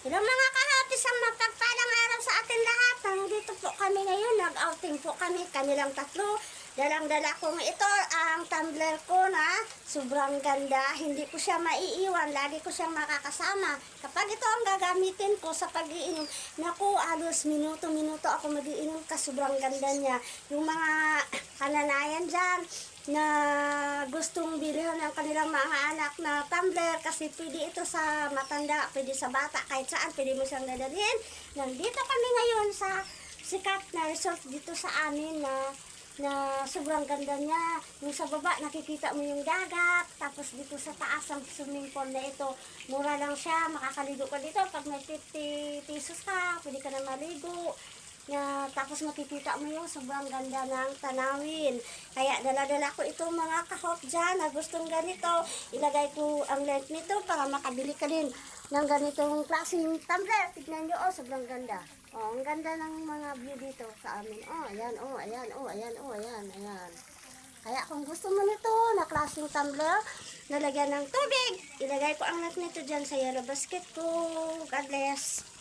Hello mga kahapis, ang mapagpalang araw sa atin lahat. Nandito po kami ngayon, nag-outing po kami lang tatlo. Dalang-dala kong ito, ang tumbler ko na sobrang ganda. Hindi ko siya maiiwan, lagi ko siyang makakasama. Kapag ito ang gagamitin ko sa pag-iinom, naku, halos minuto-minuto ako mag-iinom ka, sobrang ganda niya. Yung mga kananayan dyan, na gustong bilhin ng kanilang mga anak na tumbler kasi pwede ito sa matanda, pwede sa bata, kahit saan pwede mo siyang dadalhin. Nandito kami ngayon sa sikat na resort dito sa amin na sobrang ganda niya. Yung sa baba nakikita mo yung dagat, tapos dito sa taas ang swimming pool na ito, mura lang siya, makakaligo ka dito pag may 50 pesos ka, pwede ka na maligo. Tapos makikita mo yung sobrang ganda ng tanawin. Kaya dala-dala ko itong mga kahok dyan na gustong ganito. Ilagay ko ang length nito para makabili ka din ng ganitong klaseng tumbler. Tignan nyo, oh, sobrang ganda. Oh, ang ganda ng mga view dito sa amin. Oh, ayan, oh, ayan, oh, ayan, oh, ayan, ayan. Kaya kung gusto mo nito na klaseng tumbler, nalagyan ng tubig, ilagay ko ang length nito dyan sa yellow basket ko. God bless.